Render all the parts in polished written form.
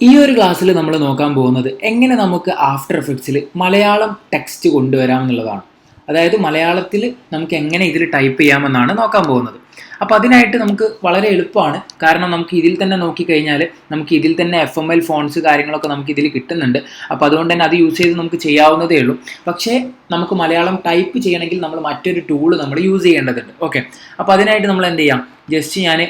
ഈ ഒരു ക്ലാസ്സിൽ നമ്മൾ നോക്കാൻ പോകുന്നത് എങ്ങനെ നമുക്ക് ആഫ്റ്റർ എഫക്ട്സിൽ മലയാളം ടെക്സ്റ്റ് കൊണ്ടുവരാം എന്നുള്ളതാണ്. അതായത് മലയാളത്തിൽ നമുക്ക് എങ്ങനെ ഇതിൽ ടൈപ്പ് ചെയ്യാമെന്നാണ് നോക്കാൻ പോകുന്നത്. അപ്പോൾ അതിനായിട്ട് നമുക്ക് വളരെ എളുപ്പമാണ്. കാരണം നമുക്ക് ഇതിൽ തന്നെ നോക്കിക്കഴിഞ്ഞാൽ നമുക്ക് ഇതിൽ തന്നെ FML ഫോൺസ് കാര്യങ്ങളൊക്കെ നമുക്ക് ഇതിൽ കിട്ടുന്നുണ്ട്. അപ്പോൾ അതുകൊണ്ട് തന്നെ അത് യൂസ് ചെയ്ത് നമുക്ക് ചെയ്യാവുന്നതേ ഉള്ളൂ. പക്ഷേ നമുക്ക് മലയാളം ടൈപ്പ് ചെയ്യണമെങ്കിൽ നമ്മൾ മറ്റൊരു ടൂൾ നമ്മൾ യൂസ് ചെയ്യേണ്ടതുണ്ട്. ഓക്കെ, അപ്പോൾ അതിനായിട്ട് നമ്മൾ എന്ത് ചെയ്യാം, ജസ്റ്റ് ഞാൻ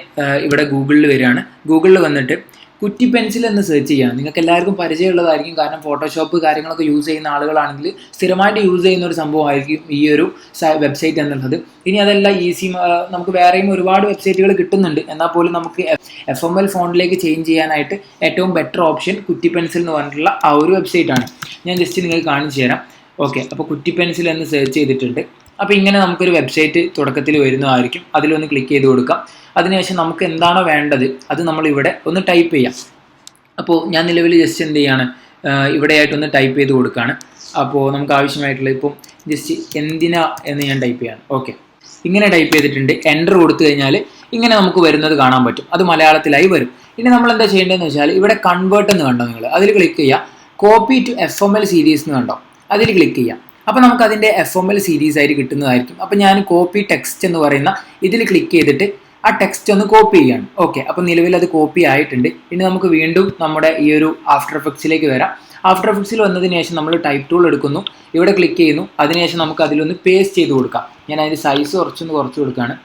ഇവിടെ ഗൂഗിളിൽ വരികയാണ്. ഗൂഗിളിൽ വന്നിട്ട് കുറ്റി പെൻസിൽ എന്ന് സെർച്ച് ചെയ്യണം. നിങ്ങൾക്ക് എല്ലാവർക്കും പരിചയമുള്ളതായിരിക്കും. കാരണം ഫോട്ടോഷോപ്പ് കാര്യങ്ങളൊക്കെ യൂസ് ചെയ്യുന്ന ആളുകളാണെങ്കിൽ സ്ഥിരമായിട്ട് യൂസ് ചെയ്യുന്ന ഒരു സംഭവമായിരിക്കും ഈ ഒരു വെബ്സൈറ്റ് എന്നുള്ളത്. ഇനി അതല്ല നമുക്ക് വേറെയും ഒരുപാട് വെബ്സൈറ്റുകൾ കിട്ടുന്നുണ്ട്. എന്നാൽ പോലും നമുക്ക് FML ഫോണ്ടിലേക്ക് ചേഞ്ച് ചെയ്യാനായിട്ട് ഏറ്റവും ബെറ്റർ ഓപ്ഷൻ കുറ്റി പെൻസിൽ എന്ന് പറഞ്ഞിട്ടുള്ള ആ ഒരു വെബ്സൈറ്റാണ്. ഞാൻ ജസ്റ്റ് നിങ്ങൾക്ക് കാണിച്ചു തരാം. ഓക്കെ, അപ്പോൾ കുറ്റി പെൻസിൽ എന്ന് സെർച്ച് ചെയ്തിട്ടുണ്ട്. അപ്പോൾ ഇങ്ങനെ നമുക്കൊരു വെബ്സൈറ്റ് തുടക്കത്തിൽ വരുന്നതായിരിക്കും. അതിലൊന്ന് ക്ലിക്ക് ചെയ്ത് കൊടുക്കാം. അതിനുശേഷം നമുക്ക് എന്താണോ വേണ്ടത് അത് നമ്മളിവിടെ ഒന്ന് ടൈപ്പ് ചെയ്യാം. അപ്പോൾ ഞാൻ നിലവിൽ ജസ്റ്റ് എന്ത് ചെയ്യാണ്, ഇവിടെയായിട്ടൊന്ന് ടൈപ്പ് ചെയ്ത് കൊടുക്കുകയാണ്. അപ്പോൾ നമുക്ക് ആവശ്യമായിട്ടുള്ള ഇപ്പം ജസ്റ്റ് എന്തിനാ എന്ന് ഞാൻ ടൈപ്പ് ചെയ്യാണ്. ഓക്കെ, ഇങ്ങനെ ടൈപ്പ് ചെയ്തിട്ടുണ്ട്. എൻ്റർ കൊടുത്തു കഴിഞ്ഞാൽ ഇങ്ങനെ നമുക്ക് വരുന്നത് കാണാൻ പറ്റും. അത് മലയാളത്തിലായി വരും. ഇനി നമ്മൾ എന്താ ചെയ്യേണ്ടതെന്ന് വെച്ചാൽ ഇവിടെ കൺവേർട്ട് എന്ന് കണ്ടോ, നിങ്ങൾ അതിൽ ക്ലിക്ക് ചെയ്യുക. കോപ്പി ടു FML സീരീസ് എന്ന് കണ്ടോ, അതിൽ ക്ലിക്ക് ചെയ്യാം. അപ്പോൾ നമുക്ക് അതിൻ്റെ FML സീരീസ് ആയിട്ട് കിട്ടുന്നതായിരിക്കും. അപ്പോൾ ഞാൻ കോപ്പി ടെക്സ്റ്റ് എന്ന് പറയുന്ന ഇതിൽ ക്ലിക്ക് ചെയ്തിട്ട് ആ ടെക്സ്റ്റ് ഒന്ന് കോപ്പി ചെയ്യാണ്. ഓക്കെ, അപ്പോൾ നിലവിൽ അത് കോപ്പി ആയിട്ടുണ്ട്. ഇനി നമുക്ക് വീണ്ടും നമ്മുടെ ഈ ഒരു ആഫ്റ്റർ എഫക്ട്സിലേക്ക് വരാം. ആഫ്റ്റർ എഫക്ട്സിൽ വന്നതിന് ശേഷം നമ്മൾ ടൈപ്പ് ടൂൾ എടുക്കുന്നു, ഇവിടെ ക്ലിക്ക് ചെയ്യുന്നു. അതിനുശേഷം നമുക്ക് അതിലൊന്ന് പേസ്റ്റ് ചെയ്ത് കൊടുക്കാം. ഞാൻ അതിൻ്റെ സൈസ് കുറച്ച് കൊടുക്കുകയാണ്.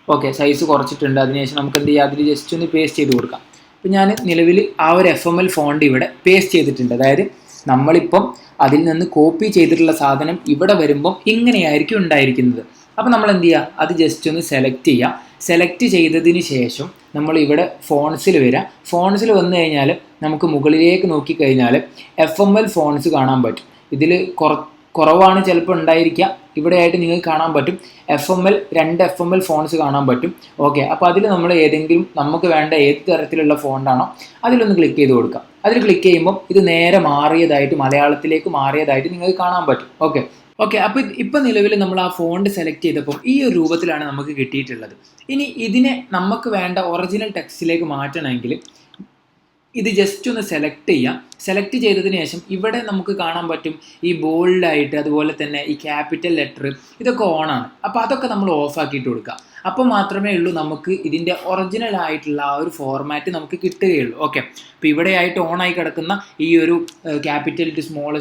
ഓക്കെ, സൈസ് കുറച്ചിട്ടുണ്ട്. അതിനുശേഷം നമുക്ക് എന്ത് ചെയ്യാം, അതിൽ ജസ്റ്റ് ഒന്ന് പേസ്റ്റ് ചെയ്ത് കൊടുക്കാം. അപ്പോൾ ഞാൻ നിലവിൽ ആ ഒരു FML ഫോണ്ട് ഇവിടെ പേസ്റ്റ് ചെയ്തിട്ടുണ്ട്. അതായത് നമ്മളിപ്പം അതിൽ നിന്ന് കോപ്പി ചെയ്തിട്ടുള്ള സാധനം ഇവിടെ വരുമ്പം ഇങ്ങനെയായിരിക്കും ഉണ്ടായിരിക്കുന്നത്. അപ്പോൾ നമ്മൾ എന്ത് ചെയ്യുക, അത് ജസ്റ്റ് ഒന്ന് സെലക്ട് ചെയ്യുക. സെലക്ട് ചെയ്തതിന് ശേഷം നമ്മൾ ഇവിടെ ഫോൺസിൽ വരിക. ഫോൺസിൽ വന്നു കഴിഞ്ഞാൽ നമുക്ക് മുകളിലേക്ക് നോക്കിക്കഴിഞ്ഞാൽ FML ഫോൺസ് കാണാൻ പറ്റും. ഇതിൽ കുറവാണ് ചിലപ്പോൾ ഉണ്ടായിരിക്കുക. ഇവിടെയായിട്ട് നിങ്ങൾക്ക് കാണാൻ പറ്റും രണ്ട് FML ഫോൺസ് കാണാൻ പറ്റും. ഓക്കെ, അപ്പോൾ അതിൽ നമ്മൾ ഏതെങ്കിലും നമുക്ക് വേണ്ട ഏത് തരത്തിലുള്ള ഫോണ്ടാണോ അതിലൊന്ന് ക്ലിക്ക് ചെയ്ത് കൊടുക്കാം. അതിൽ ക്ലിക്ക് ചെയ്യുമ്പോൾ ഇത് നേരെ മലയാളത്തിലേക്ക് മാറിയതായിട്ട് നിങ്ങൾക്ക് കാണാൻ പറ്റും. ഓക്കെ, അപ്പോൾ ഇപ്പം നിലവിൽ നമ്മൾ ആ ഫോണ്ട് സെലക്ട് ചെയ്തപ്പോൾ ഈ ഒരു രൂപത്തിലാണ് നമുക്ക് കിട്ടിയിട്ടുള്ളത്. ഇനി ഇതിനെ നമുക്ക് വേണ്ട ഒറിജിനൽ ടെക്സ്റ്റിലേക്ക് മാറ്റണമെങ്കിൽ ഇത് ജസ്റ്റ് ഒന്ന് സെലക്ട് ചെയ്യാം. സെലക്ട് ചെയ്തതിന് ശേഷം ഇവിടെ നമുക്ക് കാണാൻ പറ്റും ഈ ബോൾഡായിട്ട്, അതുപോലെ തന്നെ ഈ ക്യാപിറ്റൽ ലെറ്റർ ഇതൊക്കെ ഓണാണ്. അപ്പോൾ അതൊക്കെ നമ്മൾ ഓഫ് ആക്കിയിട്ട് കൊടുക്കുക. അപ്പോൾ മാത്രമേ ഉള്ളൂ നമുക്ക് ഇതിൻ്റെ ഒറിജിനൽ ആയിട്ടുള്ള ആ ഒരു ഫോർമാറ്റ് നമുക്ക് കിട്ടുകയുള്ളൂ. ഓക്കെ, അപ്പോൾ ഇവിടെയായിട്ട് ഓണായി കിടക്കുന്ന ഈ ഒരു ക്യാപിറ്റൽ ടു സ്മോൾ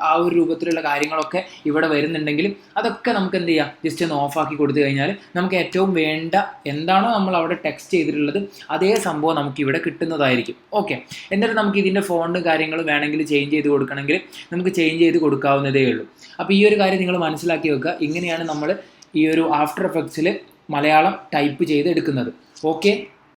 ആ ഒരു രൂപത്തിലുള്ള കാര്യങ്ങളൊക്കെ ഇവിടെ വരുന്നുണ്ടെങ്കിൽ അതൊക്കെ നമുക്ക് എന്ത് ചെയ്യാം, ജസ്റ്റ് ഒന്ന് ഓഫ് ആക്കി കൊടുത്തു കഴിഞ്ഞാൽ നമുക്ക് ഏറ്റവും വേണ്ട എന്താണോ നമ്മൾ അവിടെ ടെക്സ്റ്റ് ചെയ്തിട്ടുള്ളത് അതേ സംഭവം നമുക്ക് ഇവിടെ കിട്ടുന്നതായിരിക്കും. ഓക്കെ, എന്നിട്ട് നമുക്ക് ഇതിൻ്റെ ഫോണ്ട് കാര്യങ്ങൾ വേണമെങ്കിൽ ചേഞ്ച് ചെയ്ത് കൊടുക്കണമെങ്കിൽ നമുക്ക് ചേഞ്ച് ചെയ്ത് കൊടുക്കാവുന്നതേ ഉള്ളൂ. അപ്പോൾ ഈ ഒരു കാര്യം നിങ്ങൾ മനസ്സിലാക്കി വെക്കുക. ഇങ്ങനെയാണ് നമ്മൾ ഈ ഒരു ആഫ്റ്റർ എഫക്ട്സിൽ മലയാളം ടൈപ്പ് ചെയ്ത് എടുക്കുന്നത്. ഓക്കെ.